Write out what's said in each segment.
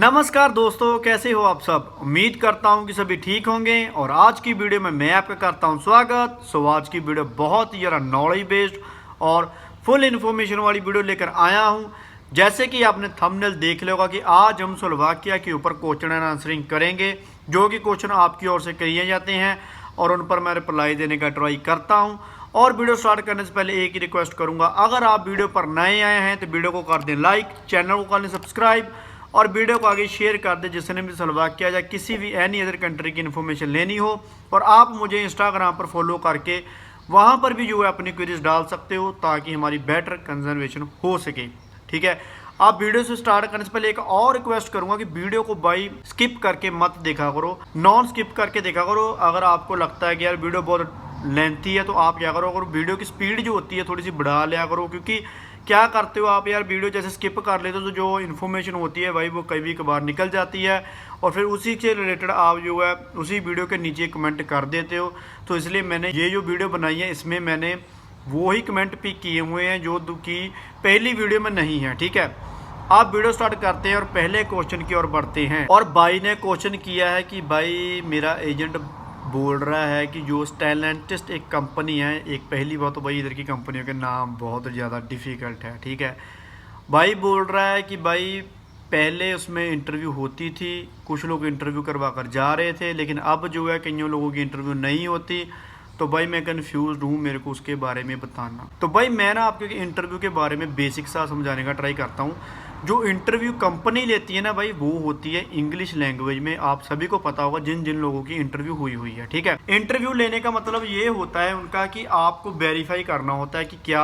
नमस्कार दोस्तों, कैसे हो आप सब। उम्मीद करता हूं कि सभी ठीक होंगे और आज की वीडियो में मैं आपका करता हूं स्वागत। आज की वीडियो बहुत ही ज़्यादा नॉलेज बेस्ड और फुल इन्फॉर्मेशन वाली वीडियो लेकर आया हूं। जैसे कि आपने थंबनेल देख लिया होगा कि आज हम स्लोवाकिया के ऊपर क्वेश्चन एंड आंसरिंग करेंगे, जो कि क्वेश्चन आपकी ओर से किए जाते हैं और उन पर मैं रिप्लाई देने का ट्राई करता हूँ। और वीडियो स्टार्ट करने से पहले एक ही रिक्वेस्ट करूँगा, अगर आप वीडियो पर नए आए हैं तो वीडियो को कर दें लाइक, चैनल को कर लें सब्सक्राइब और वीडियो को आगे शेयर कर दे जिसने भी स्लोवाकिया या किसी भी एनी अदर कंट्री की इन्फॉर्मेशन लेनी हो। और आप मुझे इंस्टाग्राम पर फॉलो करके वहाँ पर भी जो है अपनी क्वेरीज डाल सकते हो ताकि हमारी बेटर कंजर्वेशन हो सके। ठीक है, आप वीडियो से स्टार्ट करने से पहले एक और रिक्वेस्ट करूंगा कि वीडियो को भाई स्किप करके मत देखा करो, नॉन स्किप करके देखा करो। अगर आपको लगता है कि यार वीडियो बहुत लेंथी है तो आप क्या करो, अगर वीडियो की स्पीड जो होती है थोड़ी सी बढ़ा लिया करो, क्योंकि क्या करते हो आप यार, वीडियो जैसे स्किप कर लेते हो तो जो इन्फॉर्मेशन होती है भाई वो कभी कभार निकल जाती है और फिर उसी से रिलेटेड आप जो है उसी वीडियो के नीचे कमेंट कर देते हो। तो इसलिए मैंने ये जो वीडियो बनाई है इसमें मैंने वो ही कमेंट पिक किए हुए हैं जो कि पहली वीडियो में नहीं है। ठीक है, आप वीडियो स्टार्ट करते हैं और पहले क्वेश्चन की ओर बढ़ते हैं। और भाई ने क्वेश्चन किया है कि भाई मेरा एजेंट बोल रहा है कि जो स्टेलेंटिस्ट एक कंपनी है, एक पहली बात तो भाई इधर की कंपनियों के नाम बहुत ज़्यादा डिफ़िकल्ट है। ठीक है, भाई बोल रहा है कि भाई पहले उसमें इंटरव्यू होती थी, कुछ लोग इंटरव्यू करवा कर जा रहे थे, लेकिन अब जो है कईयों लोगों की इंटरव्यू नहीं होती। तो भाई मैं कंफ्यूज हूँ, मेरे को उसके बारे में बताना। तो भाई मैं ना आपके इंटरव्यू के बारे में बेसिक सा समझाने का ट्राई करता हूँ। जो इंटरव्यू कंपनी लेती है ना भाई, वो होती है इंग्लिश लैंग्वेज में। आप सभी को पता होगा जिन जिन लोगों की इंटरव्यू हुई है। ठीक है, इंटरव्यू लेने का मतलब ये होता है उनका कि आपको वेरीफाई करना होता है कि क्या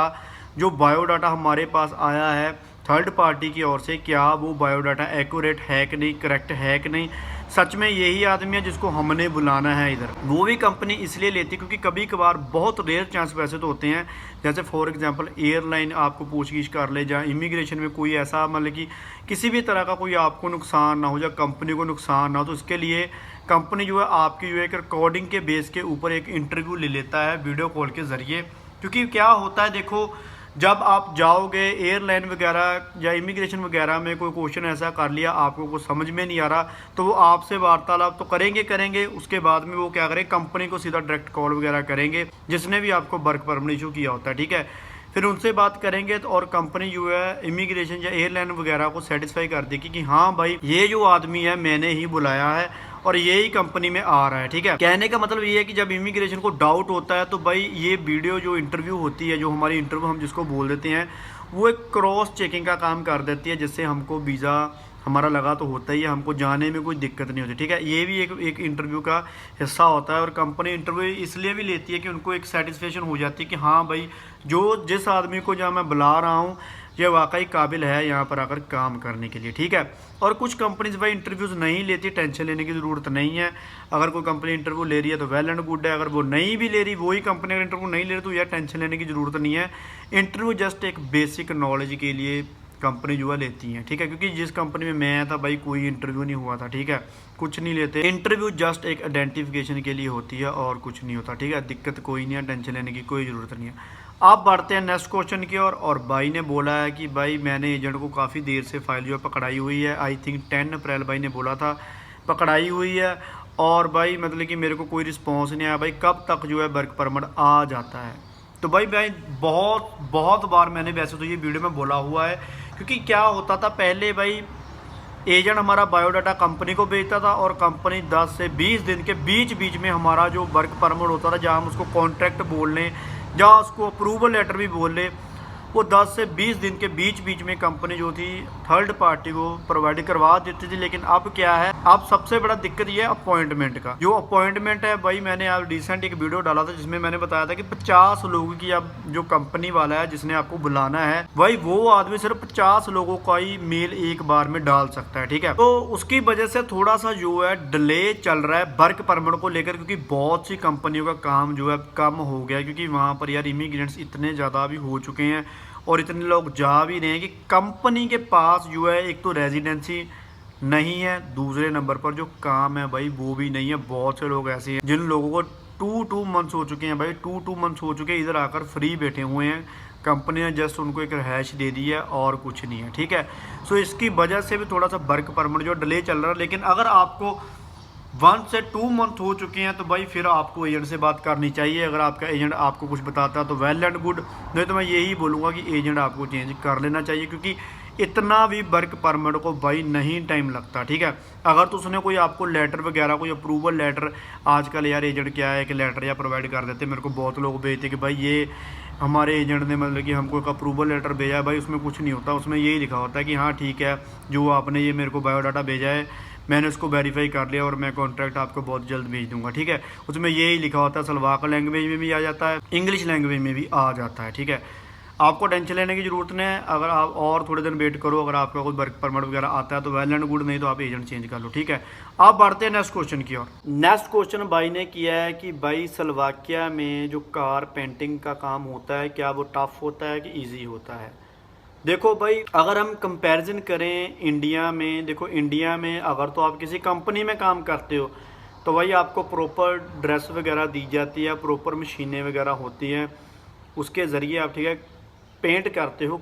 जो बायोडाटा हमारे पास आया है थर्ड पार्टी की ओर से, क्या वो बायोडाटा एक्यूरेट है कि नहीं, करेक्ट है कि नहीं, सच में यही आदमी है जिसको हमने बुलाना है इधर। वो भी कंपनी इसलिए लेती है क्योंकि कभी कभार बहुत रेयर चांस वैसे तो होते हैं, जैसे फॉर एग्जांपल एयरलाइन आपको पूछगिछ कर ले, जहाँ इमिग्रेशन में कोई ऐसा मतलब कि किसी भी तरह का कोई आपको नुकसान ना हो या कंपनी को नुकसान ना हो, तो इसके लिए कंपनी जो है आपकी जो है एक रिकॉर्डिंग के बेस के ऊपर एक इंटरव्यू ले लेता है वीडियो कॉल के ज़रिए। क्योंकि क्या होता है देखो, जब आप जाओगे एयरलाइन वगैरह या इमिग्रेशन वगैरह में कोई क्वेश्चन ऐसा कर लिया आपको कुछ समझ में नहीं आ रहा, तो वो आपसे वार्तालाप तो करेंगे। उसके बाद में वो क्या करें, कंपनी को सीधा डायरेक्ट कॉल वगैरह करेंगे जिसने भी आपको वर्क परमिट इशू किया होता है। ठीक है, फिर उनसे बात करेंगे तो और कंपनी जो है इमिग्रेशन या एयरलाइन वगैरह को सेटिस्फाई कर देगी कि हाँ भाई ये जो आदमी है मैंने ही बुलाया है और यही कंपनी में आ रहा है। ठीक है, कहने का मतलब ये है कि जब इमिग्रेशन को डाउट होता है तो भाई ये वीडियो जो इंटरव्यू होती है, जो हमारी इंटरव्यू हम जिसको बोल देते हैं, वो एक क्रॉस चेकिंग का काम कर देती है, जिससे हमको वीज़ा हमारा लगा तो होता ही है, हमको जाने में कोई दिक्कत नहीं होती। ठीक है, ये भी एक इंटरव्यू का हिस्सा होता है और कंपनी इंटरव्यू इसलिए भी लेती है कि उनको एक सेटिस्फेक्शन हो जाती है कि हाँ भाई जो जिस आदमी को जहाँ मैं बुला रहा हूँ ये वाकई काबिल है यहाँ पर आकर काम करने के लिए। ठीक है, और कुछ कंपनीज भाई इंटरव्यूज़ नहीं लेती, टेंशन लेने की ज़रूरत नहीं है। अगर कोई कंपनी इंटरव्यू ले रही है तो वेल एंड गुड है, अगर वो नहीं भी ले रही, वही कंपनी अगर इंटरव्यू नहीं ले रही तो यार टेंशन लेने की ज़रूरत नहीं है। इंटरव्यू जस्ट एक बेसिक नॉलेज के लिए कंपनी जो है लेती हैं। ठीक है, क्योंकि जिस कंपनी में मैं आया था भाई कोई इंटरव्यू नहीं हुआ था। ठीक है, कुछ नहीं लेते, इंटरव्यू जस्ट एक आइडेंटिफिकेशन के लिए होती है और कुछ नहीं होता। ठीक है, दिक्कत कोई नहीं है, टेंशन लेने की कोई ज़रूरत नहीं है। आप बढ़ते हैं नेक्स्ट क्वेश्चन की ओर। और भाई ने बोला है कि भाई मैंने एजेंट को काफ़ी देर से फाइल जो है पकड़ाई हुई है, आई थिंक 10 अप्रैल भाई ने बोला था पकड़ाई हुई है, और भाई मतलब कि मेरे को कोई रिस्पॉन्स नहीं आया। भाई कब तक जो है वर्क परमिट आ जाता है? तो भाई बहुत बार मैंने वैसे तो ये वीडियो में बोला हुआ है, क्योंकि क्या होता था पहले भाई एजेंट हमारा बायोडाटा कंपनी को भेजता था और कंपनी 10 से 20 दिन के बीच में हमारा जो वर्क परमिट होता था, जहाँ हम उसको कॉन्ट्रैक्ट बोल लें, जहाँ उसको अप्रूवल लेटर भी बोल ले, वो 10 से 20 दिन के बीच में कंपनी जो थी थर्ड पार्टी को प्रोवाइड करवा देती थी। लेकिन अब क्या है, अब सबसे बड़ा दिक्कत ये है अपॉइंटमेंट का। जो अपॉइंटमेंट है भाई, मैंने आज रिसेंट एक वीडियो डाला था जिसमें मैंने बताया था कि 50 लोगों की अब जो कंपनी वाला है जिसने आपको बुलाना है भाई, वो आदमी सिर्फ 50 लोगों का ही मेल एक बार में डाल सकता है। ठीक है, तो उसकी वजह से थोड़ा सा जो है डिले चल रहा है वर्क परमिट को लेकर, क्योंकि बहुत सी कंपनियों का काम जो है कम हो गया, क्योंकि वहाँ पर यार इमिग्रेंट्स इतने ज़्यादा भी हो चुके हैं और इतने लोग जा भी रहे हैं कि कंपनी के पास जो है एक तो रेजिडेंसी नहीं है, दूसरे नंबर पर जो काम है भाई वो भी नहीं है। बहुत से लोग ऐसे हैं जिन लोगों को टू मंथ्स हो चुके हैं भाई, टू मंथ्स हो चुके हैं, इधर आकर फ्री बैठे हुए हैं। कंपनी ने जस्ट उनको एक रहायश दे दी है और कुछ नहीं है, ठीक है। सो इसकी वजह से भी थोड़ा सा वर्क परमिट जो डिले चल रहा है। लेकिन अगर आपको 1 से 2 मंथ हो चुके हैं तो भाई फिर आपको एजेंट से बात करनी चाहिए। अगर आपका एजेंट आपको कुछ बताता है तो वेल एंड गुड, नहीं तो मैं यही बोलूँगा कि एजेंट आपको चेंज कर लेना चाहिए, क्योंकि इतना भी वर्क परमिट को भाई नहीं टाइम लगता, ठीक है। अगर तो उसने कोई आपको लेटर वगैरह, कोई अप्रूवल लेटर, आजकल यार एजेंट क्या है कि लेटर या प्रोवाइड कर देते, मेरे को बहुत लोग भेजते कि भाई ये हमारे एजेंट ने मतलब कि हमको एक अप्रूवल लेटर भेजा है। भाई उसमें कुछ नहीं होता, उसमें यही लिखा होता है कि हाँ ठीक है, जो आपने ये मेरे को बायोडाटा भेजा है मैंने उसको वेरीफाई कर लिया और मैं कॉन्ट्रैक्ट आपको बहुत जल्द भेज दूंगा, ठीक है। उसमें यही लिखा होता है, सलवाक लैंग्वेज में भी आ जाता है, इंग्लिश लैंग्वेज में भी आ जाता है, ठीक है। आपको टेंशन लेने की ज़रूरत नहीं है। अगर आप और थोड़े दिन वेट करो, अगर आपका कोई वर्क परमिट वगैरह आता है तो वेल एंड गुड, नहीं तो आप एजेंट चेंज कर लो, ठीक है। आप बढ़ते हैं नेक्स्ट क्वेश्चन की ओर। नेक्स्ट क्वेश्चन भाई ने किया है कि भाई स्लोवाकिया में जो कार पेंटिंग का काम होता है क्या वो टफ होता है कि ईजी होता है। देखो भाई, अगर हम कंपैरिजन करें इंडिया में, देखो इंडिया में अगर तो आप किसी कंपनी में काम करते हो तो भाई आपको प्रॉपर ड्रेस वगैरह दी जाती है, प्रॉपर मशीनें वगैरह होती हैं, उसके ज़रिए आप ठीक है पेंट करते हो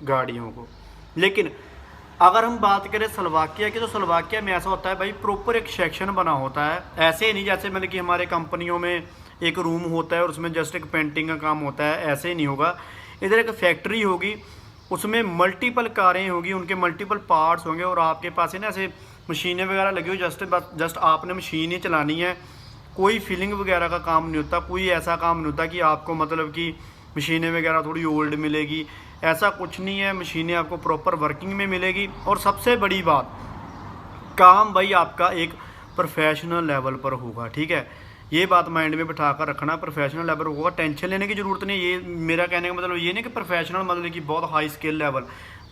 गाड़ियों को। लेकिन अगर हम बात करें स्लोवाकिया की, तो स्लोवाकिया में ऐसा होता है भाई प्रॉपर एक सेक्शन बना होता है। ऐसे ही नहीं जैसे मतलब कि हमारे कंपनियों में एक रूम होता है और उसमें जस्ट एक पेंटिंग का काम होता है, ऐसे ही नहीं होगा। इधर एक फैक्ट्री होगी, उसमें मल्टीपल कारें होगी, उनके मल्टीपल पार्ट्स होंगे और आपके पास है ना ऐसे मशीनें वगैरह लगी हुई, जस्ट आपने मशीन ही चलानी है। कोई फीलिंग वगैरह का काम नहीं होता, कोई ऐसा काम नहीं होता कि आपको मतलब कि मशीनें वगैरह थोड़ी ओल्ड मिलेगी, ऐसा कुछ नहीं है। मशीनें आपको प्रॉपर वर्किंग में मिलेगी। और सबसे बड़ी बात, काम भाई आपका एक प्रोफेशनल लेवल पर होगा, ठीक है। ये बात माइंड में बिठा कर रखना, प्रोफेशनल लेवल होगा, टेंशन लेने की ज़रूरत नहीं। ये मेरा कहने का मतलब ये नहीं कि प्रोफेशनल मतलब कि बहुत हाई स्किल लेवल,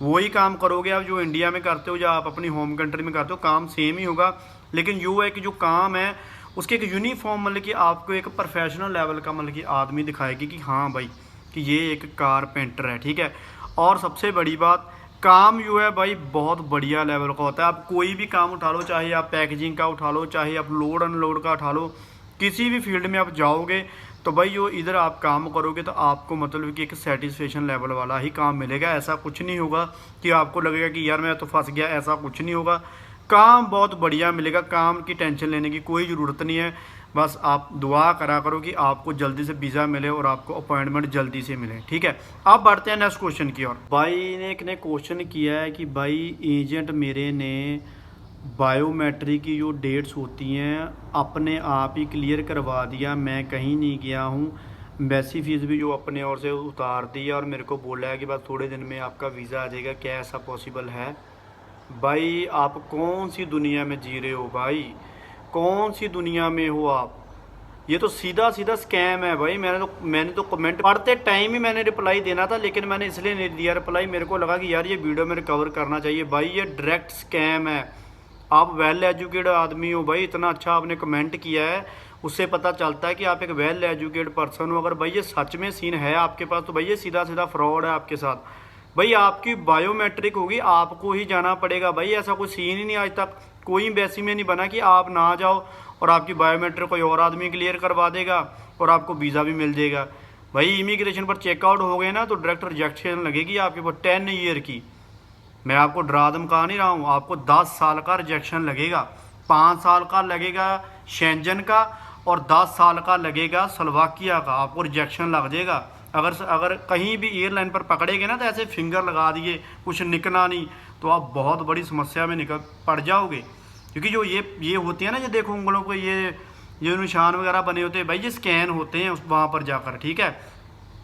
वही काम करोगे आप जो इंडिया में करते हो या आप अपनी होम कंट्री में करते हो, काम सेम ही होगा। लेकिन यो है कि जो काम है उसके एक यूनिफॉर्म मतलब कि आपको एक प्रोफेशनल लेवल का मतलब कि आदमी दिखाएगी कि हाँ भाई कि ये एक कारपेंटर है, ठीक है। और सबसे बड़ी बात, काम जो है भाई बहुत बढ़िया लेवल का होता है। आप कोई भी काम उठा लो, चाहे आप पैकेजिंग का उठा लो, चाहे आप लोड अनलोड का उठा लो, किसी भी फील्ड में आप जाओगे तो भाई जो इधर आप काम करोगे तो आपको मतलब कि एक सेटिस्फेक्शन लेवल वाला ही काम मिलेगा। ऐसा कुछ नहीं होगा कि आपको लगेगा कि यार मैं तो फंस गया, ऐसा कुछ नहीं होगा। काम बहुत बढ़िया मिलेगा, काम की टेंशन लेने की कोई ज़रूरत नहीं है। बस आप दुआ करा करो कि आपको जल्दी से वीज़ा मिले और आपको अपॉइंटमेंट जल्दी से मिले, ठीक है। अब बढ़ते हैं नेक्स्ट क्वेश्चन की ओर। भाई ने एक ने क्वेश्चन किया है कि भाई एजेंट मेरे ने बायोमेट्रिक की जो डेट्स होती हैं अपने आप ही क्लियर करवा दिया, मैं कहीं नहीं गया हूँ, एम्बेसी फ़ीस भी जो अपने ओर से उतार दी है और मेरे को बोला है कि बस थोड़े दिन में आपका वीज़ा आ जाएगा। क्या ऐसा पॉसिबल है? भाई आप कौन सी दुनिया में जी रहे हो भाई, कौन सी दुनिया में हो आप? ये तो सीधा सीधा स्कैम है भाई। मैंने तो कमेंट पढ़ते टाइम ही मैंने रिप्लाई देना था, लेकिन मैंने इसलिए नहीं दिया रिप्लाई, मेरे को लगा कि यार ये वीडियो में कवर करना चाहिए। भाई ये डायरेक्ट स्कैम है। आप वेल एजुकेटेड आदमी हो भाई, इतना अच्छा आपने कमेंट किया है, उससे पता चलता है कि आप एक वेल एजुकेटेड पर्सन हो। अगर भाई ये सच में सीन है आपके पास तो भाई ये सीधा सीधा फ्रॉड है आपके साथ। भाई आपकी बायोमेट्रिक होगी, आपको ही जाना पड़ेगा भाई, ऐसा कोई सीन ही नहीं आज तक कोई एम्बेसी में नहीं बना कि आप ना जाओ और आपकी बायोमेट्रिक कोई और आदमी क्लियर करवा देगा और आपको वीज़ा भी मिल जाएगा। भाई इमिग्रेशन पर चेकआउट हो गए ना तो डायरेक्ट रिजेक्शन लगेगी आपके ऊपर 10 ईयर की। मैं आपको डरा धमका नहीं रहा हूँ, आपको 10 साल का रिजेक्शन लगेगा, 5 साल का लगेगा शेंजन का और 10 साल का लगेगा स्लोवाकिया का, आपको रिजेक्शन लग जाएगा। अगर कहीं भी एयरलाइन पर पकड़ेंगे ना तो ऐसे फिंगर लगा दिए, कुछ निकला नहीं, तो आप बहुत बड़ी समस्या में निकल पड़ जाओगे। क्योंकि जो ये होती है ना, ये देखो उंगलों को ये निशान वगैरह बने होते हैं भाई, ये स्कैन होते हैं उस वहाँ पर जाकर, ठीक है।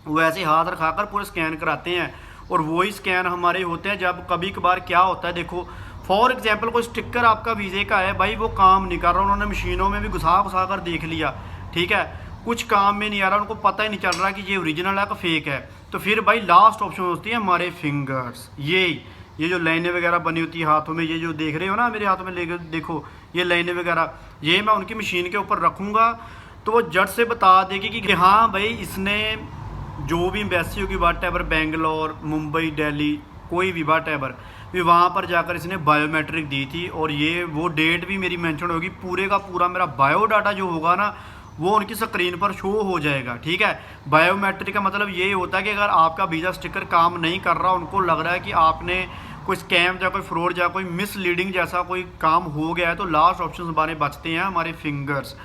वो ऐसे हाथ रखाकर पूरे स्कैन कराते हैं और वही स्कैन हमारे होते हैं। जब कभी कभार क्या होता है, देखो फॉर एग्जांपल कोई स्टिकर आपका वीज़े का है भाई, वो काम नहीं कर रहा, उन्होंने मशीनों में भी घुसा कर देख लिया, ठीक है, कुछ काम में नहीं आ रहा, उनको पता ही नहीं चल रहा कि ये ओरिजिनल है कि फेक है। तो फिर भाई लास्ट ऑप्शन होती है हमारे फिंगर्स, ये जो लाइनें वगैरह बनी होती है हाथों में, ये जो देख रहे हो ना मेरे हाथों में लेकर देखो ये लाइनें वगैरह, ये मैं उनकी मशीन के ऊपर रखूँगा तो वो जट से बता देगी कि हाँ भाई इसने जो भी एम्बेसी होगी वाट एवर, बेंगलोर, मुंबई, दिल्ली, कोई भी वाट एवर, भी वहाँ पर जाकर इसने बायोमेट्रिक दी थी और ये वो डेट भी मेरी मेंशन होगी, पूरे का पूरा मेरा बायोडाटा जो होगा ना वो उनकी स्क्रीन पर शो हो जाएगा। ठीक है, बायोमेट्रिक का मतलब ये होता है कि अगर आपका वीज़ा स्टिकर काम नहीं कर रहा, उनको लग रहा है कि आपने कोई स्कैम या कोई फ्रॉड या कोई मिसलीडिंग जैसा कोई काम हो गया है, तो लास्ट ऑप्शन हमारे बचते हैं हमारे फिंगर्स।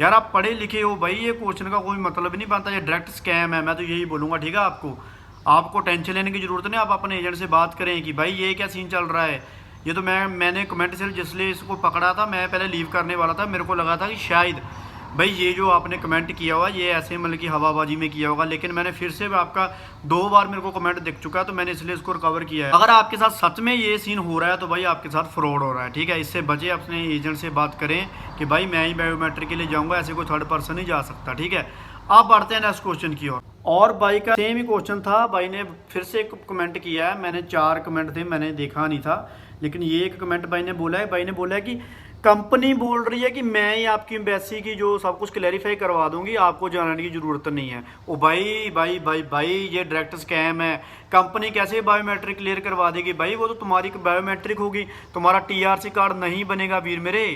यार आप पढ़े लिखे हो भाई, ये क्वेश्चन का कोई मतलब ही नहीं बनता, ये डायरेक्ट स्कैम है, मैं तो यही बोलूँगा। ठीक है, आपको टेंशन लेने की ज़रूरत नहीं। आप अपने एजेंट से बात करें कि भाई ये क्या सीन चल रहा है। ये तो मैंने कमेंट सिर्फ जिसलिए इसको पकड़ा था, मैं पहले लीव करने वाला था, मेरे को लगा था कि शायद भाई ये जो आपने कमेंट किया हुआ ये ऐसे मतलब कि हवाबाजी में किया होगा, लेकिन मैंने फिर से आपका 2 बार मेरे को कमेंट दिख चुका है, तो मैंने इसलिए इसको रिकवर किया है। अगर आपके साथ सच में ये सीन हो रहा है तो भाई आपके साथ फ्रॉड हो रहा है। ठीक है, इससे बचे, अपने एजेंट से बात करें कि भाई मैं ही बायोमेट्रिक के लिए जाऊँगा, ऐसे कोई थर्ड पर्सन नहीं जा सकता। ठीक है, आप बढ़ते हैं नेक्स्ट क्वेश्चन की ओर। और भाई का सेम ही क्वेश्चन था, भाई ने फिर से एक कमेंट किया है। मैंने 4 कमेंट थे, मैंने देखा नहीं था, लेकिन ये एक कमेंट भाई ने बोला है। भाई ने बोला है कि कंपनी बोल रही है कि मैं ही आपकी एम्बेसी की जो सब कुछ क्लैरिफाई करवा दूंगी, आपको जानने की ज़रूरत नहीं है। ओ भाई भाई भाई भाई, ये डायरेक्ट स्कैम है। कंपनी कैसे बायोमेट्रिक क्लियर करवा देगी भाई? वो तो तुम्हारी बायोमेट्रिक होगी, तुम्हारा टीआरसी कार्ड नहीं बनेगा वीर मेरे,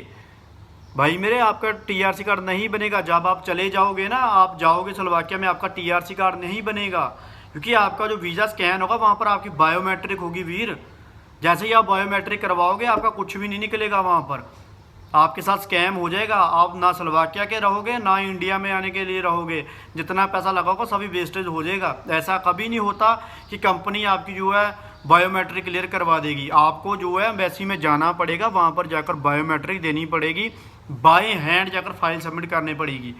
भाई मेरे, आपका टीआरसी कार्ड नहीं बनेगा। जब आप चले जाओगे ना, आप जाओगे स्लोवाकिया में, आपका टीआरसी कार्ड नहीं बनेगा, क्योंकि आपका जो वीज़ा स्कैन होगा वहाँ पर आपकी बायोमेट्रिक होगी वीर। जैसे ही आप बायोमेट्रिक करवाओगे आपका कुछ भी नहीं निकलेगा, वहाँ पर आपके साथ स्कैम हो जाएगा। आप ना स्लोवाकिया के रहोगे, ना इंडिया में आने के लिए रहोगे, जितना पैसा लगाओगे सभी वेस्टेज हो जाएगा। ऐसा कभी नहीं होता कि कंपनी आपकी जो है बायोमेट्रिक क्लियर करवा देगी। आपको जो है एम्बेसी में जाना पड़ेगा, वहाँ पर जाकर बायोमेट्रिक देनी पड़ेगी, बाय हैंड जाकर फाइल सबमिट करनी पड़ेगी।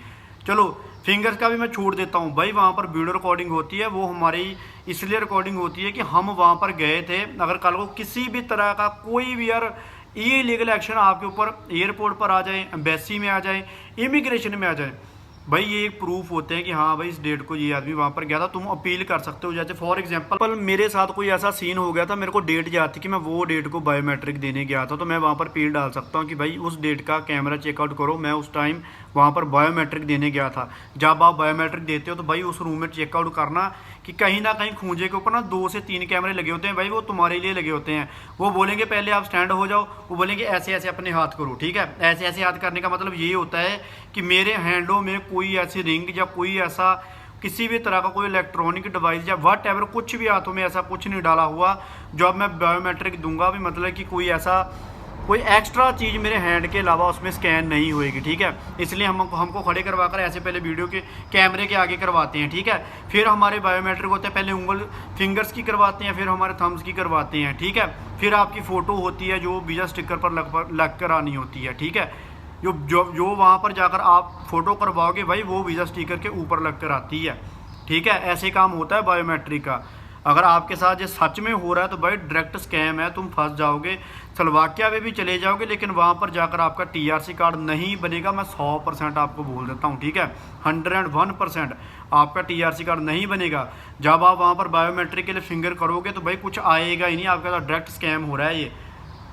चलो फिंगर्स का भी मैं छोड़ देता हूँ भाई, वहाँ पर वीडियो रिकॉर्डिंग होती है, वो हमारी इसलिए रिकॉर्डिंग होती है कि हम वहाँ पर गए थे। अगर कल को किसी भी तरह का कोई भी यार ये लीगल एक्शन आपके ऊपर एयरपोर्ट पर आ जाए, एम्बेसी में आ जाए, इमिग्रेशन में आ जाए, भाई ये एक प्रूफ होते हैं कि हाँ भाई इस डेट को ये आदमी वहाँ पर गया था, तुम अपील कर सकते हो। जैसे फॉर एग्जांपल मेरे साथ कोई ऐसा सीन हो गया था, मेरे को डेट याद थी कि मैं वो डेट को बायोमेट्रिक देने गया था, तो मैं वहाँ पर अपील डाल सकता हूँ कि भाई उस डेट का कैमरा चेकआउट करो, मैं उस टाइम वहाँ पर बायोमेट्रिक देने गया था। जब आप बायोमेट्रिक देते हो तो भाई उस रूम में चेकआउट करना कि कहीं ना कहीं खूंजे के ऊपर ना 2 से 3 कैमरे लगे होते हैं भाई, वो तुम्हारे लिए लगे होते हैं। वो बोलेंगे पहले आप स्टैंड हो जाओ, वो बोलेंगे ऐसे ऐसे अपने हाथ करो। ठीक है, ऐसे ऐसे हाथ करने का मतलब ये होता है कि मेरे हैंडों में कोई ऐसी रिंग या कोई ऐसा किसी भी तरह का कोई इलेक्ट्रॉनिक डिवाइस या वट एवर कुछ भी हाथों में ऐसा कुछ नहीं डाला हुआ। जब मैं बायोमेट्रिक दूंगा भी मतलब कि कोई एक्स्ट्रा चीज़ मेरे हैंड के अलावा उसमें स्कैन नहीं होएगी। ठीक है, इसलिए हमको खड़े करवा कर ऐसे पहले वीडियो के कैमरे के आगे करवाते हैं। ठीक है, फिर हमारे बायोमेट्रिक होते हैं, पहले उंगल फिंगर्स की करवाते हैं, फिर हमारे थम्स की करवाते हैं। ठीक है, फिर आपकी फ़ोटो होती है जो वीज़ा स्टिकर पर लग कर आनी होती है। ठीक है, जो वहाँ पर जाकर आप फ़ोटो करवाओगे भाई वो वीज़ा स्टिकर के ऊपर लग कर आती है। ठीक है, ऐसे काम होता है बायोमेट्रिक का। अगर आपके साथ ये सच में हो रहा है तो भाई डायरेक्ट स्कैम है, तुम फंस जाओगे। स्लोवाकिया में भी चले जाओगे लेकिन वहाँ पर जाकर आपका टीआरसी कार्ड नहीं बनेगा, मैं 100% आपको बोल देता हूँ। ठीक है, 101% आपका टीआरसी कार्ड नहीं बनेगा। जब आप वहाँ पर बायोमेट्रिक के लिए फिंगर करोगे तो भाई कुछ आएगा ही नहीं, आपके साथ डायरेक्ट स्कैम हो रहा है ये।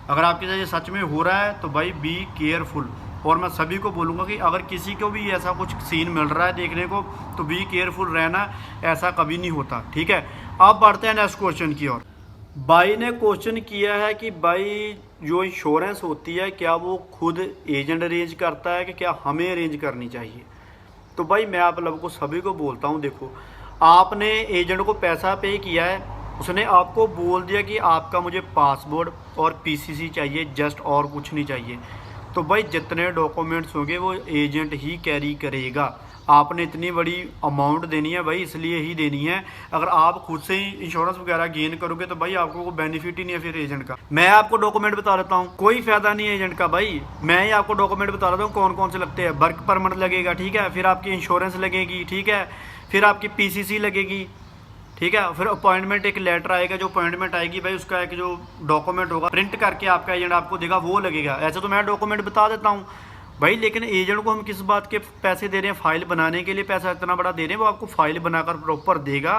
अगर आपके साथ ये सच में हो रहा है तो भाई बी केयरफुल। और मैं सभी को बोलूँगा कि अगर किसी को भी ऐसा कुछ सीन मिल रहा है देखने को तो बी केयरफुल रहना, ऐसा कभी नहीं होता। ठीक है, अब बढ़ते हैं नेक्स्ट क्वेश्चन की ओर। भाई ने क्वेश्चन किया है कि भाई जो इंश्योरेंस होती है क्या वो खुद एजेंट अरेंज करता है कि क्या हमें अरेंज करनी चाहिए? तो भाई मैं आप लोगों को सभी को बोलता हूँ, देखो आपने एजेंट को पैसा पे किया है, उसने आपको बोल दिया कि आपका मुझे पासपोर्ट और पीसीसी चाहिए जस्ट, और कुछ नहीं चाहिए, तो भाई जितने डॉक्यूमेंट्स होंगे वो एजेंट ही कैरी करेगा। आपने इतनी बड़ी अमाउंट देनी है भाई, इसलिए ही देनी है। अगर आप खुद से ही इंश्योरेंस वगैरह गेन करोगे तो भाई आपको कोई बेनिफिट ही नहीं है फिर एजेंट का। मैं आपको डॉक्यूमेंट बता देता हूँ, कोई फायदा नहीं है एजेंट का भाई। मैं ही आपको डॉक्यूमेंट बता देता हूँ कौन कौन से लगते हैं। वर्क परमिट लगेगा, ठीक है, फिर आपकी इंश्योरेंस लगेगी, ठीक है, फिर आपकी पीसीसी लगेगी, ठीक है, फिर अपॉइंटमेंट एक लेटर आएगा, जो अपॉइंटमेंट आएगी भाई उसका एक जो डॉक्यूमेंट होगा प्रिंट करके आपका एजेंट आपको देगा, वो लगेगा। ऐसे तो मैं डॉक्यूमेंट बता देता हूँ भाई, लेकिन एजेंट को हम किस बात के पैसे दे रहे हैं? फाइल बनाने के लिए पैसा इतना बड़ा दे रहे हैं, वो आपको फाइल बनाकर प्रॉपर देगा,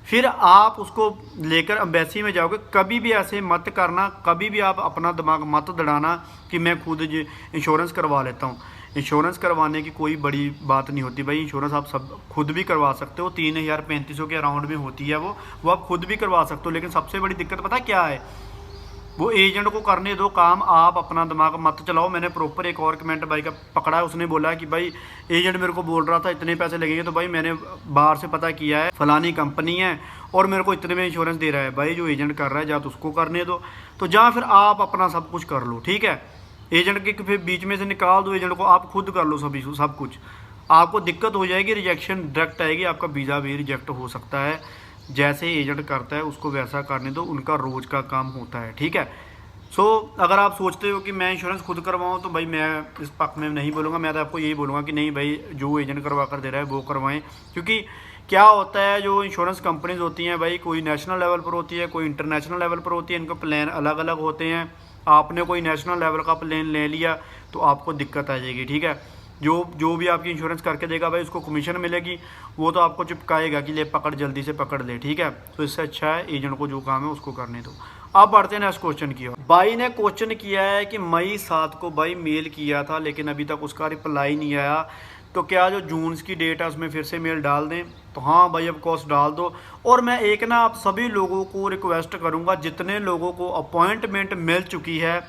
फिर आप उसको लेकर एम्बेसी में जाओगे। कभी भी ऐसे मत करना, कभी भी आप अपना दिमाग मत दड़ाना कि मैं खुद इंश्योरेंस करवा लेता हूँ। इंश्योरेंस करवाने की कोई बड़ी बात नहीं होती भाई, इंश्योरेंस आप सब खुद भी करवा सकते हो, 3000-3500 के अराउंड में होती है वो आप खुद भी करवा सकते हो। लेकिन सबसे बड़ी दिक्कत पता क्या है? वो एजेंट को करने दो काम, आप अपना दिमाग मत चलाओ। मैंने प्रॉपर एक और कमेंट भाई का पकड़ा है, उसने बोला कि भाई एजेंट मेरे को बोल रहा था इतने पैसे लगेंगे, तो भाई मैंने बाहर से पता किया है, फलानी कंपनी है और मेरे को इतने में इंश्योरेंस दे रहा है। भाई जो एजेंट कर रहा है या तो उसको करने दो, तो जहाँ फिर आप अपना सब कुछ कर लो, ठीक है। एजेंट के फिर बीच में से निकाल दो एजेंट को, आप खुद कर लो सब कुछ। आपको दिक्कत हो जाएगी, रिजेक्शन डायरेक्ट आएगी, आपका वीज़ा भी रिजेक्ट हो सकता है। जैसे एजेंट करता है उसको वैसा करने दो, उनका रोज़ का काम होता है, ठीक है। सो अगर आप सोचते हो कि मैं इंश्योरेंस खुद करवाऊँ, तो भाई मैं इस पक्ष में नहीं बोलूँगा। मैं तो आपको यही बोलूँगा कि नहीं भाई, जो एजेंट करवा कर दे रहा है वो करवाएं। क्योंकि क्या होता है, जो इंश्योरेंस कंपनीज होती हैं भाई, कोई नेशनल लेवल पर होती है, कोई इंटरनेशनल लेवल पर होती है, इनके प्लान अलग अलग होते हैं। आपने कोई नेशनल लेवल का प्लान ले लिया तो आपको दिक्कत आ जाएगी, ठीक है। जो भी आपकी इंश्योरेंस करके देगा भाई, उसको कमीशन मिलेगी, वो तो आपको चिपकाएगा कि ले पकड़, जल्दी से पकड़ ले, ठीक है। तो इससे अच्छा है एजेंट को जो काम है उसको करने दो। अब बढ़ते हैं नेक्स्ट क्वेश्चन की ओर। भाई ने क्वेश्चन किया है कि मई 7 को भाई मेल किया था लेकिन अभी तक उसका रिप्लाई नहीं आया, तो क्या जो जून की डेट है उसमें फिर से मेल डाल दें? तो हाँ भाई, ऑफ कोर्स डाल दो। और मैं एक ना आप सभी लोगों को रिक्वेस्ट करूँगा, जितने लोगों को अपॉइंटमेंट मिल चुकी है,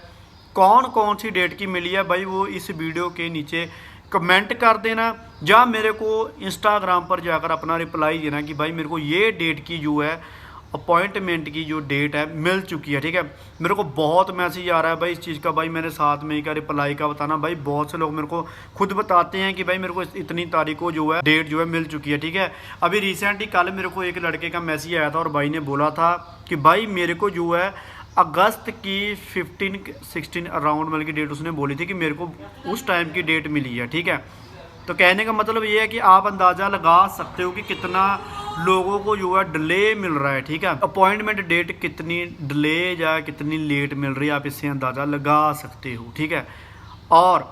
कौन कौन सी डेट की मिली है भाई, वो इस वीडियो के नीचे कमेंट कर देना, या मेरे को इंस्टाग्राम पर जाकर अपना रिप्लाई देना कि भाई मेरे को ये डेट की जो है अपॉइंटमेंट की जो डेट है मिल चुकी है, ठीक है। मेरे को बहुत मैसेज आ रहा है भाई इस चीज़ का, भाई मैंने 7 मई का रिप्लाई का बताना। भाई बहुत से लोग मेरे को खुद बताते हैं कि भाई मेरे को इतनी तारीख को जो है डेट जो है मिल चुकी है, ठीक है। अभी रिसेंटली कल मेरे को एक लड़के का मैसेज आया था और भाई ने बोला था कि भाई मेरे को जो है अगस्त की 15-16 अराउंड मतलब की डेट उसने बोली थी कि मेरे को उस टाइम की डेट मिली है, ठीक है। तो कहने का मतलब ये है कि आप अंदाज़ा लगा सकते हो कि कितना लोगों को जो है डिले मिल रहा है, ठीक है। अपॉइंटमेंट डेट कितनी डिले या कितनी लेट मिल रही है, आप इससे अंदाज़ा लगा सकते हो, ठीक है। और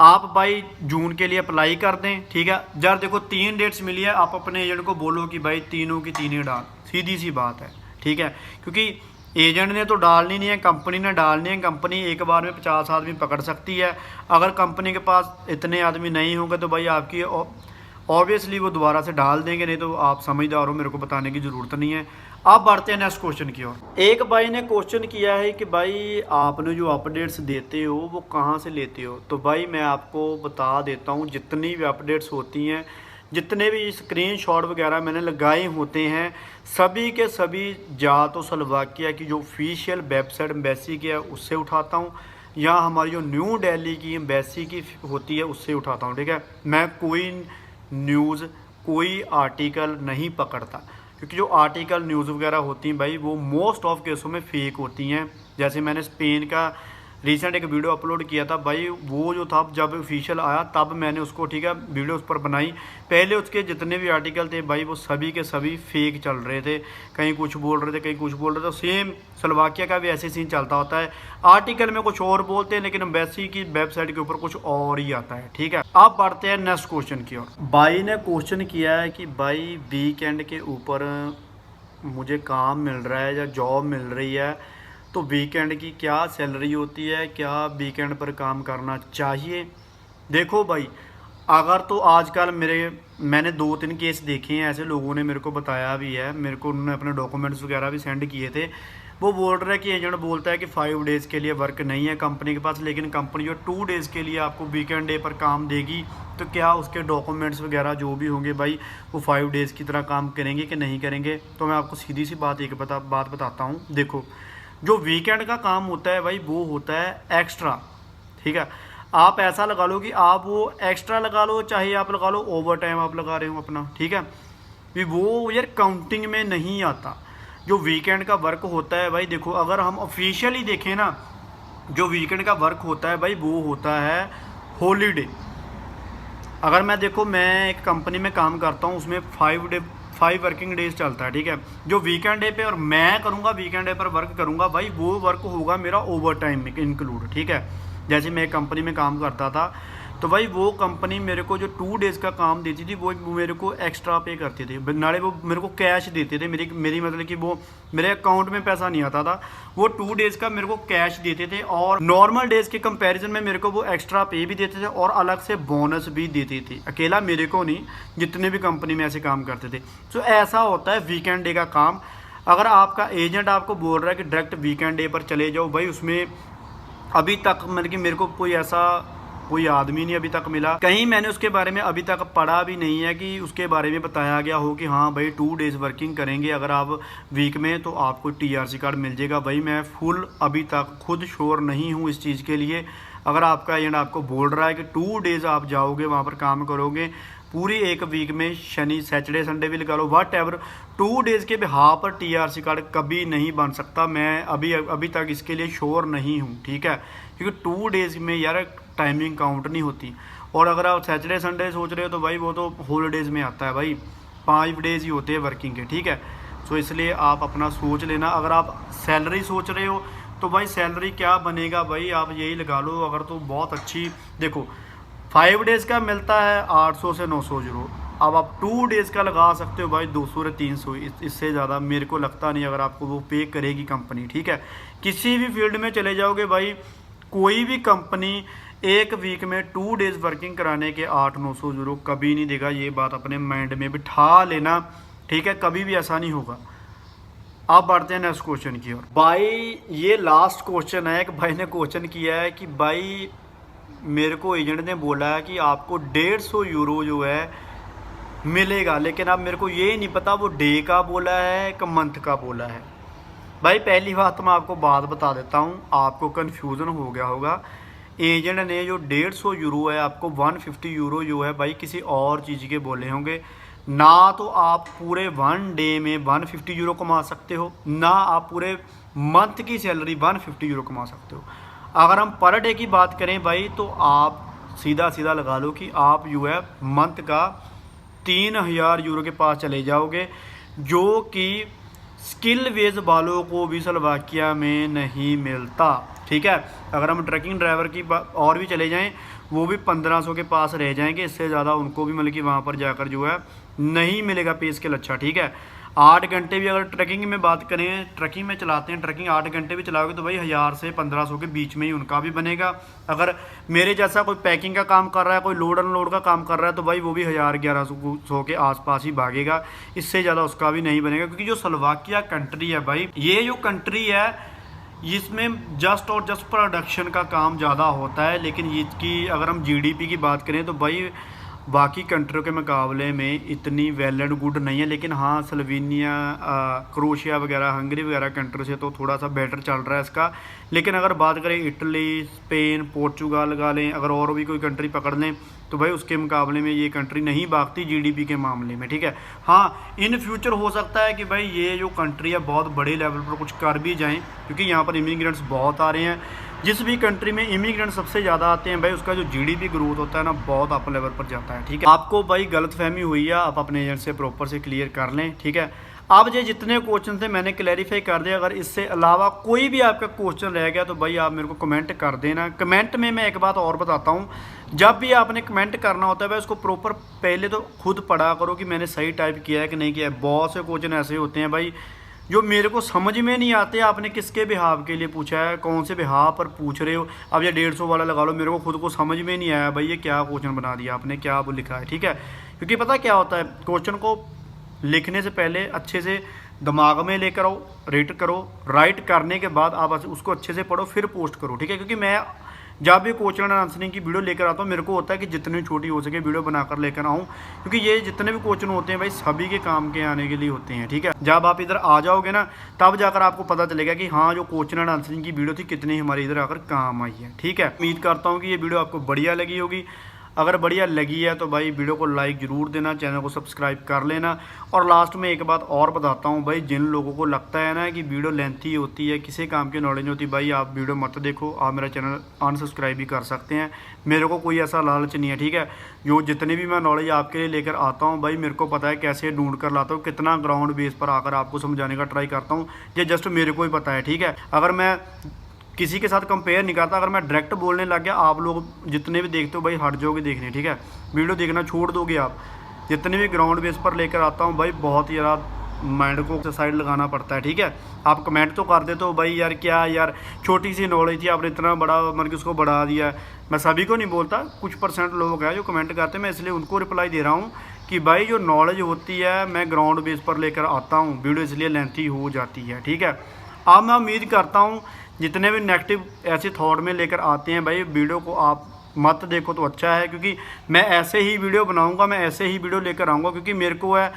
आप भाई जून के लिए अप्लाई कर दें, ठीक है। जब देखो 3 डेट्स मिली है, आप अपने एजेंट को बोलो कि भाई तीनों की तीनों डाल, सीधी सी बात है, ठीक है। क्योंकि एजेंट ने तो डालनी नहीं है, कंपनी ने डालनी है। कंपनी एक बार में 50 आदमी पकड़ सकती है। अगर कंपनी के पास इतने आदमी नहीं होंगे तो भाई आपकी ऑब्वियसली वो दोबारा से डाल देंगे, नहीं तो आप समझदार हो, मेरे को बताने की ज़रूरत नहीं है। अब बढ़ते हैं नेक्स्ट क्वेश्चन की ओर। एक भाई ने क्वेश्चन किया है कि भाई आपने जो अपडेट्स देते हो वो कहाँ से लेते हो? तो भाई मैं आपको बता देता हूँ, जितनी भी अपडेट्स होती हैं, जितने भी स्क्रीनशॉट वगैरह मैंने लगाए होते हैं, सभी के सभी या तो स्लोवाकिया की जो ऑफिशियल वेबसाइट एम्बेसी की है उससे उठाता हूँ, या हमारी जो न्यू दिल्ली की एम्बेसी की होती है उससे उठाता हूँ, ठीक है। मैं कोई न्यूज़, कोई आर्टिकल नहीं पकड़ता, क्योंकि जो आर्टिकल न्यूज़ वगैरह होती हैं भाई वो मोस्ट ऑफ केसों में फेक होती हैं। जैसे मैंने स्पेन का रिसेंट एक वीडियो अपलोड किया था भाई, वो जो था जब ऑफिशियल आया तब मैंने उसको, ठीक है, वीडियो उस पर बनाई। पहले उसके जितने भी आर्टिकल थे भाई वो सभी के सभी फेक चल रहे थे, कहीं कुछ बोल रहे थे, कहीं कुछ बोल रहे थे। सेम स्लोवाकिया का भी ऐसे सीन चलता होता है, आर्टिकल में कुछ और बोलते हैं लेकिन एम्बेसी की वेबसाइट के ऊपर कुछ और ही आता है, ठीक है। अब बढ़ते हैं नेक्स्ट क्वेश्चन की ओर। भाई ने क्वेश्चन किया है कि भाई वीकेंड के ऊपर मुझे काम मिल रहा है या जॉब मिल रही है, तो वीकेंड की क्या सैलरी होती है, क्या वीकेंड पर काम करना चाहिए? देखो भाई, अगर तो आजकल मैंने 2-3 केस देखे हैं, ऐसे लोगों ने मेरे को बताया भी है, मेरे को उन्होंने अपने डॉक्यूमेंट्स वगैरह भी सेंड किए थे। वो बोल रहा है कि एजेंट बोलता है कि 5 डेज़ के लिए वर्क नहीं है कंपनी के पास, लेकिन कंपनी जो 2 डेज़ के लिए आपको वीकेंड डे पर काम देगी, तो क्या उसके डॉक्यूमेंट्स वगैरह जो भी होंगे भाई वो 5 डेज़ की तरह काम करेंगे कि नहीं करेंगे? तो मैं आपको सीधी सी बात बात बताता हूँ। देखो, जो वीकेंड का काम होता है भाई वो होता है एक्स्ट्रा, ठीक है। आप ऐसा लगा लो कि आप वो एक्स्ट्रा लगा लो, चाहे आप लगा लो ओवर टाइम आप लगा रहे हो अपना, ठीक है। भी वो यार काउंटिंग में नहीं आता। जो वीकेंड का वर्क होता है भाई, देखो अगर हम ऑफिशियली देखें ना, जो वीकेंड का वर्क होता है भाई वो होता है हॉलीडे। अगर मैं देखो, मैं एक कंपनी में काम करता हूँ, उसमें 5 वर्किंग डेज चलता है, ठीक है। जो वीकेंड डे पे और मैं करूँगा वीकेंड डे पर वर्क करूँगा भाई, वो वर्क होगा मेरा ओवर टाइम में इंक्लूड, ठीक है। जैसे मैं एक कंपनी में काम करता था, तो भाई वो कंपनी मेरे को जो 2 डेज़ का काम देती थी वो मेरे को एक्स्ट्रा पे करती थी, नाले वो मेरे को कैश देते थे। मेरी मतलब कि वो मेरे अकाउंट में पैसा नहीं आता था, वो 2 डेज़ का मेरे को कैश देते थे, और नॉर्मल डेज़ के कंपैरिजन में मेरे को वो एक्स्ट्रा पे भी देते थे और अलग से बोनस भी देते थे। अकेला मेरे को नहीं, जितने भी कंपनी में ऐसे काम करते थे। तो ऐसा होता है वीकेंड डे का काम। अगर आपका एजेंट आपको बोल रहा है कि डायरेक्ट वीकेंड डे पर चले जाओ, भाई उसमें अभी तक मतलब कि मेरे को कोई आदमी नहीं अभी तक मिला, कहीं मैंने उसके बारे में अभी तक पढ़ा भी नहीं है कि उसके बारे में बताया गया हो कि हाँ भाई 2 डेज़ वर्किंग करेंगे अगर आप वीक में तो आपको TRC कार्ड मिल जाएगा। भाई मैं फुल अभी तक खुद श्योर नहीं हूँ इस चीज़ के लिए। अगर आपका एजेंट आपको बोल रहा है कि 2 डेज़ आप जाओगे वहाँ पर काम करोगे, पूरी एक वीक में शनि सैटरडे संडे भी लगा लो, वट एवर 2 डेज़ के बिहाफ पर TRC कार्ड कभी नहीं बन सकता। मैं अभी तक इसके लिए श्योर नहीं हूँ, ठीक है, क्योंकि 2 डेज़ में यार टाइमिंग काउंट नहीं होती। और अगर आप सैटरडे संडे सोच रहे हो तो भाई वो तो हॉलीडेज़ में आता है, भाई 5 डेज़ ही होते हैं वर्किंग के, ठीक है। सो इसलिए आप अपना सोच लेना। अगर आप सैलरी सोच रहे हो तो भाई सैलरी क्या बनेगा, भाई आप यही लगा लो। अगर तो बहुत अच्छी देखो 5 डेज़ का मिलता है 800 से 900 यूरो, अब आप 2 डेज़ का लगा सकते हो भाई 200 से 300, इससे ज़्यादा मेरे को लगता नहीं अगर आपको वो पे करेगी कंपनी, ठीक है। किसी भी फील्ड में चले जाओगे भाई, कोई भी कंपनी एक वीक में 2 डेज़ वर्किंग कराने के 800-900 यूरो कभी नहीं देगा। ये बात अपने माइंड में बिठा लेना, ठीक है, कभी भी ऐसा नहीं होगा। आप बढ़ते हैं नेक्स्ट क्वेश्चन की ओर। भाई ये लास्ट क्वेश्चन है, एक भाई ने क्वेश्चन किया है कि भाई मेरे को एजेंट ने बोला है कि आपको 150 यूरो जो है मिलेगा, लेकिन अब मेरे को ये नहीं पता वो डे का बोला है कि मंथ का बोला है। भाई पहली बात तो मैं आपको बात बता देता हूँ, आपको कन्फ्यूज़न हो गया होगा। एजेंट ने जो 150 यूरो है आपको 150 यूरो जो है भाई किसी और चीज़ के बोले होंगे ना। तो आप पूरे 1 डे में 150 यूरो कमा सकते हो, ना आप पूरे मंथ की सैलरी 150 यूरो कमा सकते हो। अगर हम पर डे की बात करें भाई तो आप सीधा सीधा लगा लो कि आप जो है मंथ का 3000 यूरो के पास चले जाओगे, जो कि स्किल वेज वालों को भी स्लोवाकिया में नहीं मिलता, ठीक है। अगर हम ट्रकिंग ड्राइवर की और भी चले जाएं वो भी 1500 के पास रह जाएंगे, इससे ज़्यादा उनको भी मतलब कि वहाँ पर जाकर जो है नहीं मिलेगा पे स्केल अच्छा, ठीक है। 8 घंटे भी अगर ट्रकिंग में बात करें, ट्रकिंग में चलाते हैं, ट्रकिंग 8 घंटे भी चलाओगे तो भाई 1000 से 1500 के बीच में ही उनका भी बनेगा। अगर मेरे जैसा कोई पैकिंग का काम कर रहा है, कोई लोड अनलोड का काम कर रहा है तो भाई वो भी 1000-1100 के आसपास ही भागेगा, इससे ज़्यादा उसका भी नहीं बनेगा। क्योंकि जो स्लोवाकिया कंट्री है भाई, ये जो कंट्री है इसमें जस्ट और जस्ट प्रोडक्शन का काम ज़्यादा होता है, लेकिन इसकी अगर हम GDP की बात करें तो भाई बाकी कंट्रियों के मुकाबले में इतनी वेल एंड गुड नहीं है। लेकिन हाँ स्लोवेनिया, क्रोएशिया वगैरह, हंगरी वगैरह कंट्री से तो थोड़ा सा बेटर चल रहा है इसका। लेकिन अगर बात करें इटली, स्पेन, पोर्चुगाल लगा लें, अगर और भी कोई कंट्री पकड़ लें तो भाई उसके मुकाबले में ये कंट्री नहीं भागती GDP के मामले में, ठीक है। हाँ इन फ्यूचर हो सकता है कि भाई ये जो कंट्री है बहुत बड़े लेवल पर कुछ कर भी जाएँ, क्योंकि यहाँ पर इमिग्रेंट्स बहुत आ रहे हैं। जिस भी कंट्री में इमिग्रेंट सबसे ज़्यादा आते हैं भाई उसका जो GDP ग्रोथ होता है ना बहुत अप लेवल पर जाता है, ठीक है। आपको भाई गलतफहमी हुई है, आप अपने एजेंट से प्रॉपर से क्लियर कर लें, ठीक है। अब ये जितने क्वेश्चन थे मैंने क्लैरिफाई कर दिया। अगर इससे अलावा कोई भी आपका क्वेश्चन रह गया तो भाई आप मेरे को कमेंट कर देना। कमेंट में मैं एक बात और बताता हूँ, जब भी आपने कमेंट करना होता है भाई उसको प्रॉपर पहले तो खुद पढ़ा करो कि मैंने सही टाइप किया है कि नहीं किया है। बहुत से क्वेश्चन ऐसे होते हैं भाई जो मेरे को समझ में नहीं आते, आपने किसके बिहाव के लिए पूछा है, कौन से बिहाव पर पूछ रहे हो। अब ये 150 वाला लगा लो, मेरे को खुद को समझ में नहीं आया भाई ये क्या क्वेश्चन बना दिया आपने, क्या वो लिखा है, ठीक है। क्योंकि पता क्या होता है, क्वेश्चन को लिखने से पहले अच्छे से दिमाग में लेकर आओ, राइट करो, राइट करने के बाद आप उसको अच्छे से पढ़ो फिर पोस्ट करो, ठीक है। क्योंकि मैं जब भी क्वेश्चन एंड आंसरिंग की वीडियो लेकर आता हूँ मेरे को होता है कि जितनी छोटी हो सके वीडियो बनाकर लेकर आऊँ, क्योंकि ये जितने भी क्वेश्चन होते हैं भाई सभी के काम के आने के लिए होते हैं, ठीक है। जब आप इधर आ जाओगे ना तब जाकर आपको पता चलेगा कि हाँ जो क्वेश्चन एंड आंसरिंग की वीडियो थी कितनी हमारी इधर आकर काम आई है, ठीक है। उम्मीद करता हूँ कि ये वीडियो आपको बढ़िया लगी होगी। अगर बढ़िया लगी है तो भाई वीडियो को लाइक ज़रूर देना, चैनल को सब्सक्राइब कर लेना। और लास्ट में एक बात और बताता हूँ भाई, जिन लोगों को लगता है ना कि वीडियो लेंथी होती है, किसी काम की नॉलेज होती है, भाई आप वीडियो मत देखो, आप मेरा चैनल अनसब्सक्राइब भी कर सकते हैं। मेरे को कोई ऐसा लालच नहीं है, ठीक है। जो जितनी भी मैं नॉलेज आपके लिए लेकर आता हूँ भाई मेरे को पता है कैसे ढूंढ कर लाता हूँ, कितना ग्राउंड बेस पर आकर आपको समझाने का ट्राई करता हूँ, ये जस्ट मेरे को ही पता है, ठीक है। अगर मैं किसी के साथ कंपेयर नहीं करता, अगर मैं डायरेक्ट बोलने लग गया आप लोग जितने भी देखते हो भाई हट जाओगे देखने, ठीक है। वीडियो देखना छोड़ दोगे आप। जितने भी ग्राउंड बेस पर लेकर आता हूँ भाई बहुत ही ज़्यादा माइंड को साइड लगाना पड़ता है, ठीक है। आप कमेंट तो कर देते हो भाई यार क्या यार छोटी सी नॉलेज थी आपने इतना बड़ा मतलब कि उसको बढ़ा दिया। मैं सभी को नहीं बोलता, कुछ % लोग हैं जो कमेंट करते हैं, मैं इसलिए उनको रिप्लाई दे रहा हूँ कि भाई जो नॉलेज होती है मैं ग्राउंड बेस पर लेकर आता हूँ, वीडियो इसलिए लेंथी हो जाती है। ठीक है, अब मैं उम्मीद करता हूँ जितने भी नेगेटिव ऐसे थॉट में लेकर आते हैं भाई वीडियो को आप मत देखो तो अच्छा है, क्योंकि मैं ऐसे ही वीडियो बनाऊंगा, मैं ऐसे ही वीडियो लेकर आऊँगा, क्योंकि मेरे को है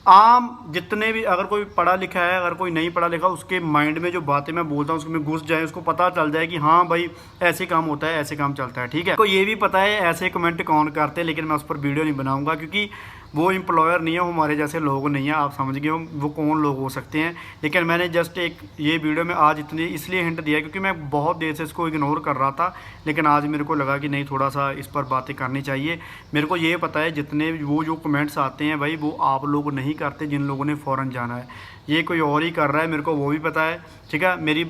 आम जितने भी, अगर कोई पढ़ा लिखा है अगर कोई नहीं पढ़ा लिखा, उसके माइंड में जो बातें मैं बोलता हूँ उसमें घुस जाए, उसको पता चल जाए कि हाँ भाई ऐसे काम होता है, ऐसे काम चलता है। ठीक है, तो ये भी पता है ऐसे कमेंट कौन करते हैं, लेकिन मैं उस पर वीडियो नहीं बनाऊंगा, क्योंकि वो एम्प्लॉयर नहीं है, वो हमारे जैसे लोग नहीं हैं। आप समझ गए वो कौन लोग हो सकते हैं। लेकिन मैंने जस्ट एक ये वीडियो में आज इतनी इसलिए हिंट दिया क्योंकि मैं बहुत देर से इसको इग्नोर कर रहा था, लेकिन आज मेरे को लगा कि नहीं थोड़ा सा इस पर बातें करनी चाहिए। मेरे को ये पता है जितने वो जो कमेंट्स आते हैं भाई वो आप लोग नहीं करते, जिन लोगों ने फ़ौरन जाना है, ये कोई और ही कर रहा है, मेरे को वो भी पता है। ठीक है, मेरी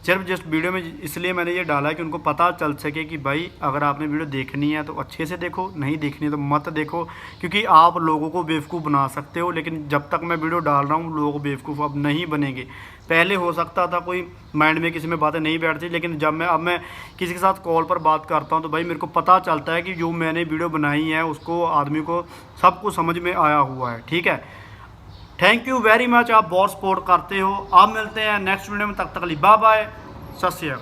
सिर्फ जस्ट वीडियो में इसलिए मैंने ये डाला कि उनको पता चल सके कि भाई अगर आपने वीडियो देखनी है तो अच्छे से देखो, नहीं देखनी है तो मत देखो, क्योंकि आप लोगों को बेवकूफ़ बना सकते हो। लेकिन जब तक मैं वीडियो डाल रहा हूँ लोग बेवकूफ़ अब नहीं बनेंगे। पहले हो सकता था कोई माइंड में किसी में बातें नहीं बैठती, लेकिन जब मैं किसी के साथ कॉल पर बात करता हूँ तो भाई मेरे को पता चलता है कि जो मैंने वीडियो बनाई है उसको आदमी को सब कुछ समझ में आया हुआ है। ठीक है, थैंक यू वेरी मच, आप बहुत सपोर्ट करते हो। आप मिलते हैं नेक्स्ट वीडियो में, तब तक के लिए बाय बाय, सत श्री अकाल।